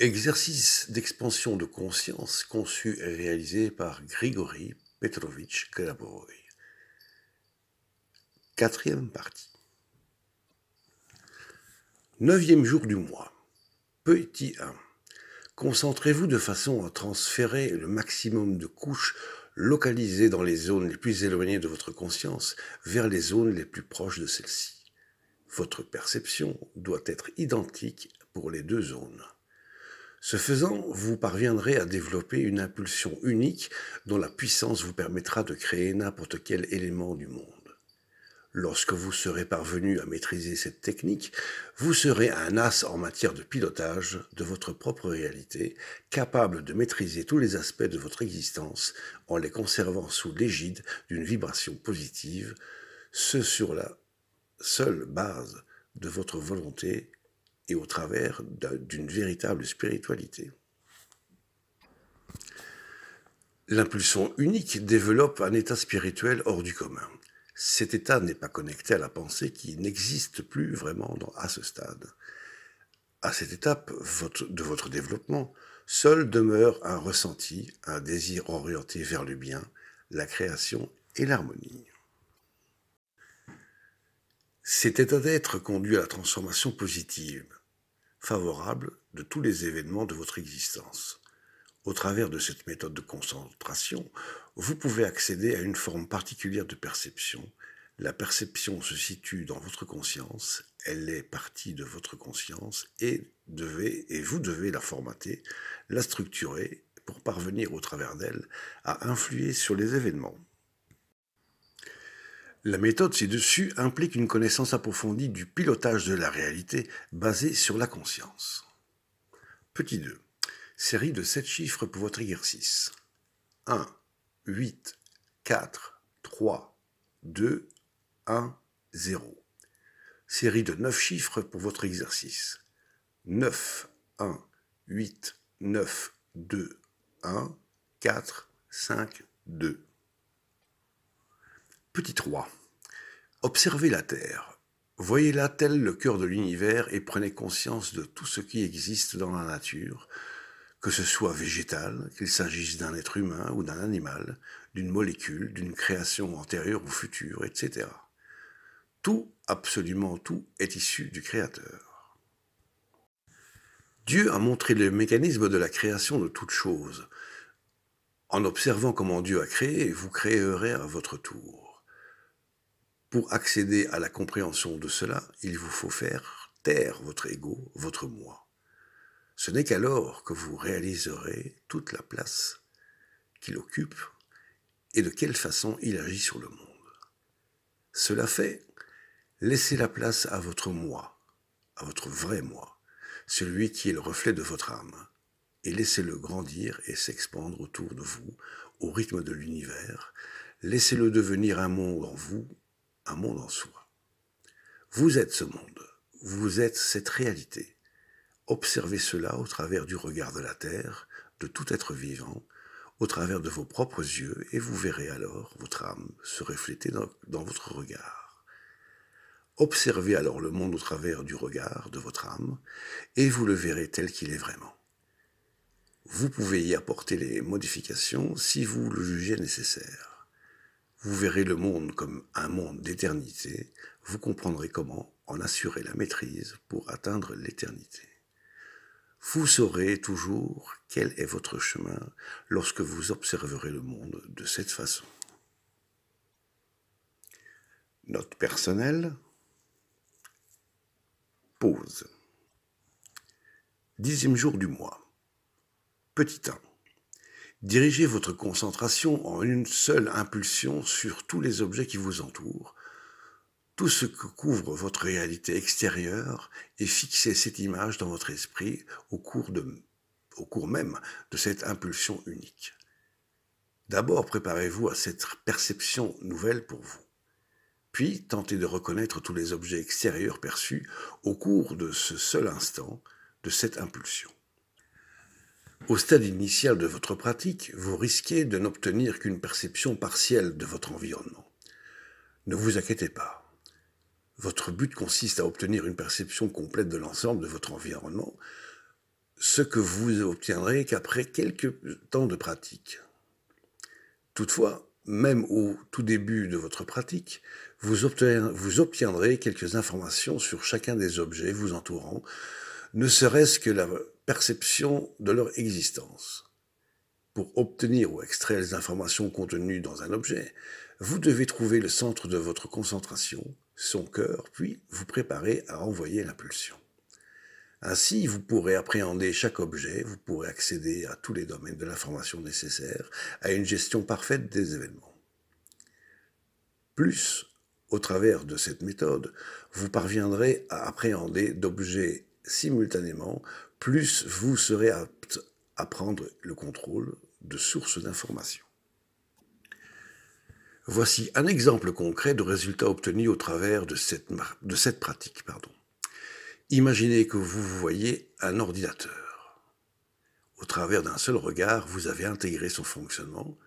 Exercice d'expansion de conscience conçu et réalisé par Grigori Petrovitch Grabovoy. Quatrième partie. 9e jour du mois. Petit 1. Concentrez-vous de façon à transférer le maximum de couches localisées dans les zones les plus éloignées de votre conscience vers les zones les plus proches de celle-ci. Votre perception doit être identique pour les deux zones. Ce faisant, vous parviendrez à développer une impulsion unique dont la puissance vous permettra de créer n'importe quel élément du monde. Lorsque vous serez parvenu à maîtriser cette technique, vous serez un as en matière de pilotage de votre propre réalité, capable de maîtriser tous les aspects de votre existence en les conservant sous l'égide d'une vibration positive, ce sur la seule base de votre volonté et au travers d'une véritable spiritualité. L'impulsion unique développe un état spirituel hors du commun. Cet état n'est pas connecté à la pensée qui n'existe plus vraiment à ce stade. À cette étape de votre développement, seul demeure un ressenti, un désir orienté vers le bien, la création et l'harmonie. Cet état d'être conduit à la transformation positive, favorable de tous les événements de votre existence. Au travers de cette méthode de concentration, vous pouvez accéder à une forme particulière de perception. La perception se situe dans votre conscience, elle est partie de votre conscience et vous devez la formater, la structurer pour parvenir au travers d'elle à influer sur les événements. La méthode ci-dessus implique une connaissance approfondie du pilotage de la réalité basée sur la conscience. Petit 2. Série de 7 chiffres pour votre exercice. 1, 8, 4, 3, 2, 1, 0. Série de 9 chiffres pour votre exercice. 9, 1, 8, 9, 2, 1, 4, 5, 2. Petit 3. Observez la Terre. Voyez-la tel le cœur de l'univers et prenez conscience de tout ce qui existe dans la nature, que ce soit végétal, qu'il s'agisse d'un être humain ou d'un animal, d'une molécule, d'une création antérieure ou future, etc. Tout, absolument tout, est issu du Créateur. Dieu a montré le mécanisme de la création de toute chose. En observant comment Dieu a créé, vous créerez à votre tour. Pour accéder à la compréhension de cela, il vous faut faire taire votre ego, votre moi. Ce n'est qu'alors que vous réaliserez toute la place qu'il occupe et de quelle façon il agit sur le monde. Cela fait, laissez la place à votre moi, à votre vrai moi, celui qui est le reflet de votre âme, et laissez-le grandir et s'expandre autour de vous, au rythme de l'univers. Laissez-le devenir un monde en vous, un monde en soi. Vous êtes ce monde, vous êtes cette réalité. Observez cela au travers du regard de la Terre, de tout être vivant, au travers de vos propres yeux, et vous verrez alors votre âme se refléter dans votre regard. Observez alors le monde au travers du regard de votre âme, et vous le verrez tel qu'il est vraiment. Vous pouvez y apporter les modifications si vous le jugez nécessaire. Vous verrez le monde comme un monde d'éternité, vous comprendrez comment en assurer la maîtrise pour atteindre l'éternité. Vous saurez toujours quel est votre chemin lorsque vous observerez le monde de cette façon. Note personnelle. Pause. 10e jour du mois. Petit 1. Dirigez votre concentration en une seule impulsion sur tous les objets qui vous entourent, tout ce que couvre votre réalité extérieure, et fixez cette image dans votre esprit au cours même de cette impulsion unique. D'abord, préparez-vous à cette perception nouvelle pour vous. Puis, tentez de reconnaître tous les objets extérieurs perçus au cours de ce seul instant de cette impulsion. Au stade initial de votre pratique, vous risquez de n'obtenir qu'une perception partielle de votre environnement. Ne vous inquiétez pas. Votre but consiste à obtenir une perception complète de l'ensemble de votre environnement, ce que vous obtiendrez qu'après quelques temps de pratique. Toutefois, même au tout début de votre pratique, vous obtiendrez quelques informations sur chacun des objets vous entourant, ne serait-ce que la perception de leur existence. Pour obtenir ou extraire les informations contenues dans un objet, vous devez trouver le centre de votre concentration, son cœur, puis vous préparer à envoyer l'impulsion. Ainsi, vous pourrez appréhender chaque objet, vous pourrez accéder à tous les domaines de l'information nécessaires à une gestion parfaite des événements. Plus, au travers de cette méthode, vous parviendrez à appréhender d'objets simultanément, plus vous serez apte à prendre le contrôle de sources d'informations. Voici un exemple concret de résultats obtenus au travers de cette pratique. Imaginez que vous voyez un ordinateur. Au travers d'un seul regard, vous avez intégré son fonctionnement,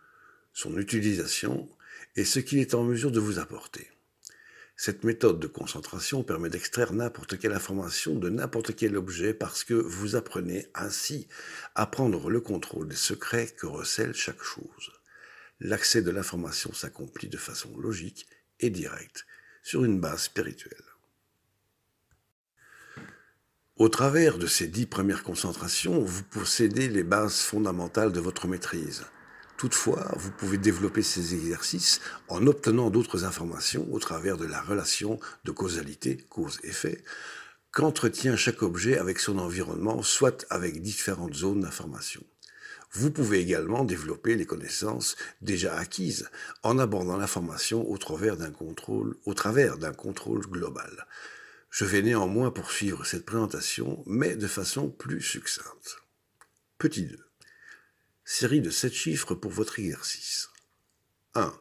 son utilisation et ce qu'il est en mesure de vous apporter. Cette méthode de concentration permet d'extraire n'importe quelle information de n'importe quel objet parce que vous apprenez ainsi à prendre le contrôle des secrets que recèle chaque chose. L'accès de l'information s'accomplit de façon logique et directe, sur une base spirituelle. Au travers de ces 10 premières concentrations, vous possédez les bases fondamentales de votre maîtrise. Toutefois, vous pouvez développer ces exercices en obtenant d'autres informations au travers de la relation de causalité, cause-effet, qu'entretient chaque objet avec son environnement, soit avec différentes zones d'information. Vous pouvez également développer les connaissances déjà acquises en abordant l'information au travers d'un contrôle global. Je vais néanmoins poursuivre cette présentation, mais de façon plus succincte. Petit 2. Série de 7 chiffres pour votre exercice. 1,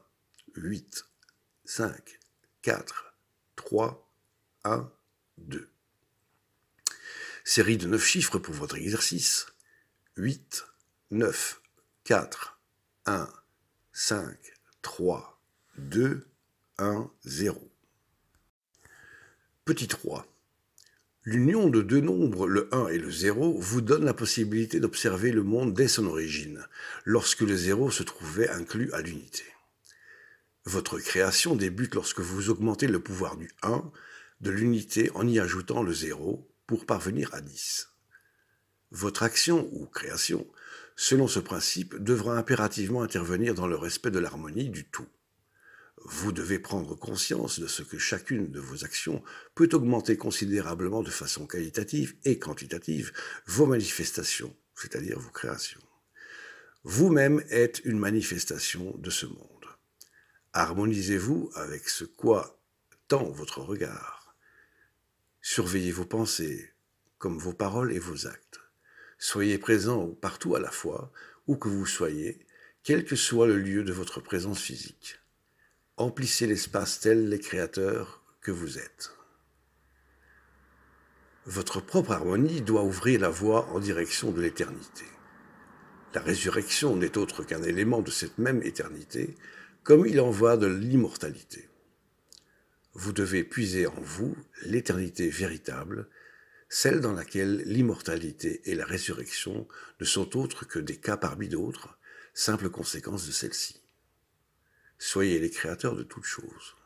8, 5, 4, 3, 1, 2. Série de 9 chiffres pour votre exercice. 8, 9, 4, 1, 5, 3, 2, 1, 0. Petit 3. L'union de deux nombres, le 1 et le 0, vous donne la possibilité d'observer le monde dès son origine, lorsque le 0 se trouvait inclus à l'unité. Votre création débute lorsque vous augmentez le pouvoir du 1 de l'unité en y ajoutant le 0 pour parvenir à 10. Votre action ou création, selon ce principe, devra impérativement intervenir dans le respect de l'harmonie du tout. Vous devez prendre conscience de ce que chacune de vos actions peut augmenter considérablement de façon qualitative et quantitative vos manifestations, c'est-à-dire vos créations. Vous-même êtes une manifestation de ce monde. Harmonisez-vous avec ce quoi tend votre regard. Surveillez vos pensées, comme vos paroles et vos actes. Soyez présent partout à la fois, où que vous soyez, quel que soit le lieu de votre présence physique. Emplissez l'espace tels les créateurs que vous êtes. Votre propre harmonie doit ouvrir la voie en direction de l'éternité. La résurrection n'est autre qu'un élément de cette même éternité, comme il en va de l'immortalité. Vous devez puiser en vous l'éternité véritable, celle dans laquelle l'immortalité et la résurrection ne sont autres que des cas parmi d'autres, simples conséquences de celle-ci. Soyez les créateurs de toutes choses.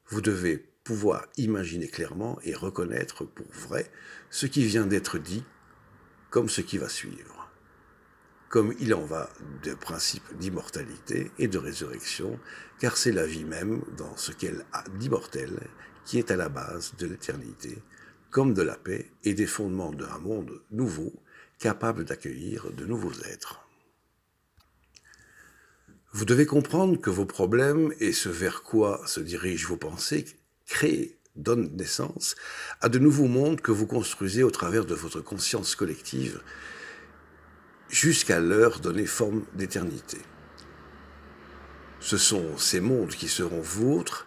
Vous devez pouvoir imaginer clairement et reconnaître pour vrai ce qui vient d'être dit comme ce qui va suivre. Comme il en va des principes d'immortalité et de résurrection, car c'est la vie même dans ce qu'elle a d'immortel qui est à la base de l'éternité, comme de la paix et des fondements d'un monde nouveau, capable d'accueillir de nouveaux êtres. Vous devez comprendre que vos problèmes et ce vers quoi se dirigent vos pensées créent, donnent naissance à de nouveaux mondes que vous construisez au travers de votre conscience collective jusqu'à leur donner forme d'éternité. Ce sont ces mondes qui seront vôtres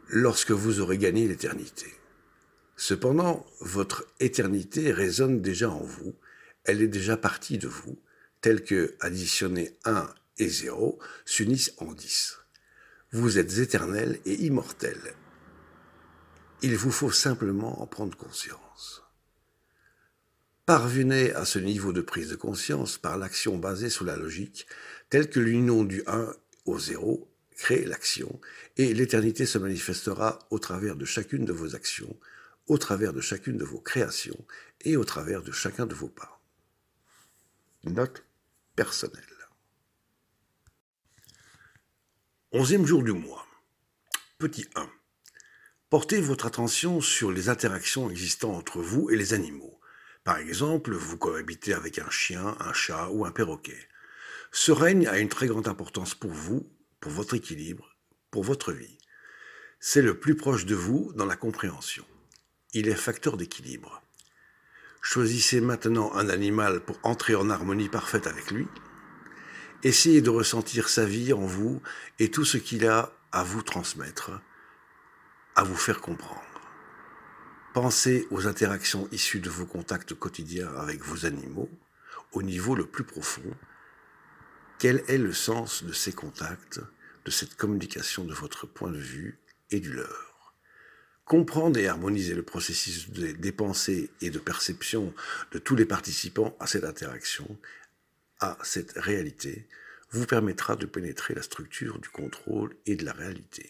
lorsque vous aurez gagné l'éternité. Cependant, votre éternité résonne déjà en vous, elle est déjà partie de vous, telle que additionner 1 et 0 s'unissent en 10. Vous êtes éternel et immortel. Il vous faut simplement en prendre conscience. Parvenez à ce niveau de prise de conscience par l'action basée sur la logique, telle que l'union du 1 au 0 crée l'action, et l'éternité se manifestera au travers de chacune de vos actions, au travers de chacune de vos créations et au travers de chacun de vos pas. Note personnelle. 11e jour du mois. Petit 1. Portez votre attention sur les interactions existant entre vous et les animaux. Par exemple, vous cohabitez avec un chien, un chat ou un perroquet. Ce règne a une très grande importance pour vous, pour votre équilibre, pour votre vie. C'est le plus proche de vous dans la compréhension. Il est facteur d'équilibre. Choisissez maintenant un animal pour entrer en harmonie parfaite avec lui. Essayez de ressentir sa vie en vous et tout ce qu'il a à vous transmettre, à vous faire comprendre. Pensez aux interactions issues de vos contacts quotidiens avec vos animaux, au niveau le plus profond. Quel est le sens de ces contacts, de cette communication de votre point de vue et du leur? Comprendre et harmoniser le processus des pensées et de perception de tous les participants à cette interaction, à cette réalité, vous permettra de pénétrer la structure du contrôle et de la réalité.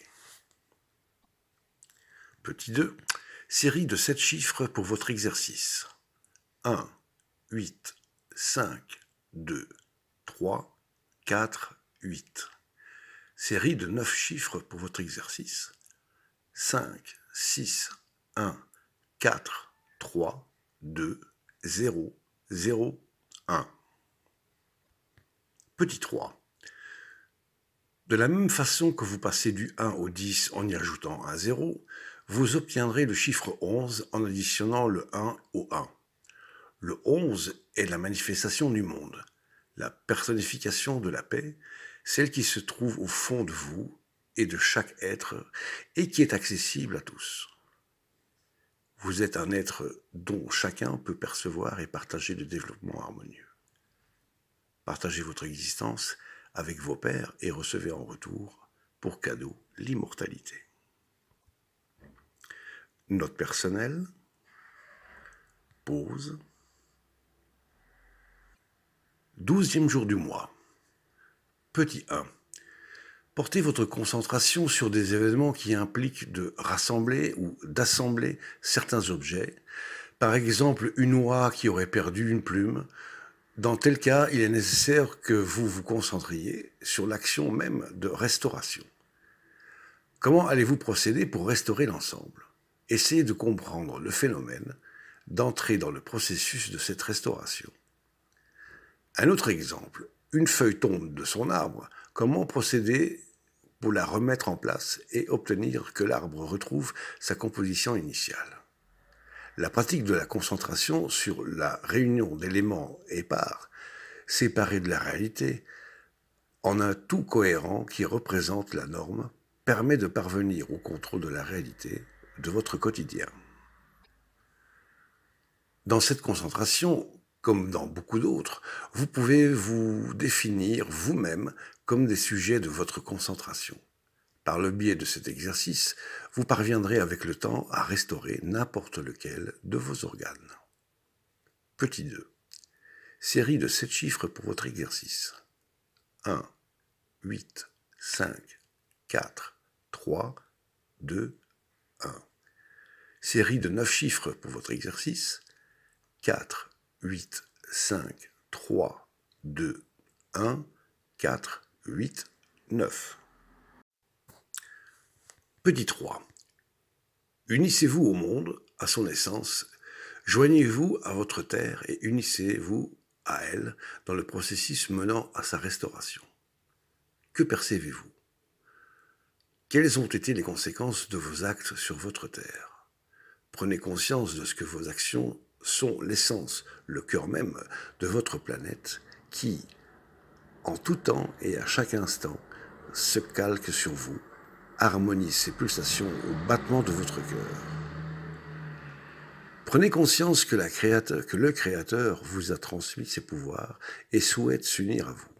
Petit 2. Série de 7 chiffres pour votre exercice. 1, 8, 5, 2, 3, 4, 8. Série de 9 chiffres pour votre exercice. 5, 6, 1, 4, 3, 2, 0, 0, 1. Petit 3. De la même façon que vous passez du 1 au 10 en y ajoutant un 0, vous obtiendrez le chiffre 11 en additionnant le 1 au 1. Le 11 est la manifestation du monde, la personnification de la paix, celle qui se trouve au fond de vous et de chaque être et qui est accessible à tous. Vous êtes un être dont chacun peut percevoir et partager le développement harmonieux. Partagez votre existence avec vos pairs et recevez en retour, pour cadeau, l'immortalité. Note personnelle, pause. 12e jour du mois. Petit 1. Portez votre concentration sur des événements qui impliquent de rassembler ou d'assembler certains objets. Par exemple, une oie qui aurait perdu une plume. Dans tel cas, il est nécessaire que vous vous concentriez sur l'action même de restauration. Comment allez-vous procéder pour restaurer l'ensemble? Essayez de comprendre le phénomène, d'entrer dans le processus de cette restauration. Un autre exemple, une feuille tombe de son arbre, comment procéder pour la remettre en place et obtenir que l'arbre retrouve sa composition initiale? La pratique de la concentration sur la réunion d'éléments épars, séparés de la réalité, en un tout cohérent qui représente la norme, permet de parvenir au contrôle de la réalité de votre quotidien. Dans cette concentration, comme dans beaucoup d'autres, vous pouvez vous définir vous-même comme des sujets de votre concentration. Par le biais de cet exercice, vous parviendrez avec le temps à restaurer n'importe lequel de vos organes. Petit 2. Série de 7 chiffres pour votre exercice. 1, 8, 5, 4, 3, 2, 1. Série de 9 chiffres pour votre exercice. 4, 8, 5, 3, 2, 1, 4, 8, 9. Petit 3. Unissez-vous au monde, à son essence, joignez-vous à votre terre et unissez-vous à elle dans le processus menant à sa restauration. Que percevez-vous? Quelles ont été les conséquences de vos actes sur votre terre? Prenez conscience de ce que vos actions sont l'essence, le cœur même de votre planète qui, en tout temps et à chaque instant, se calque sur vous, harmonise ses pulsations au battement de votre cœur. Prenez conscience que le Créateur vous a transmis ses pouvoirs et souhaite s'unir à vous.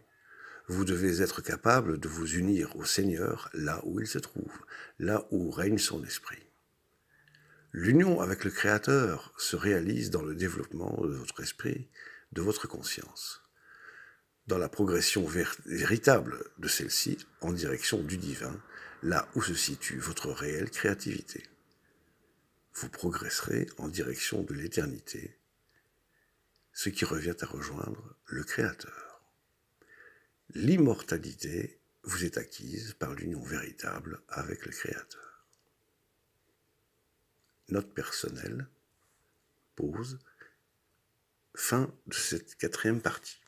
Vous devez être capable de vous unir au Seigneur là où il se trouve, là où règne son esprit. L'union avec le Créateur se réalise dans le développement de votre esprit, de votre conscience, dans la progression véritable de celle-ci en direction du divin, là où se situe votre réelle créativité. Vous progresserez en direction de l'éternité, ce qui revient à rejoindre le Créateur. L'immortalité vous est acquise par l'union véritable avec le Créateur. Note personnelle, pause, fin de cette 4e partie.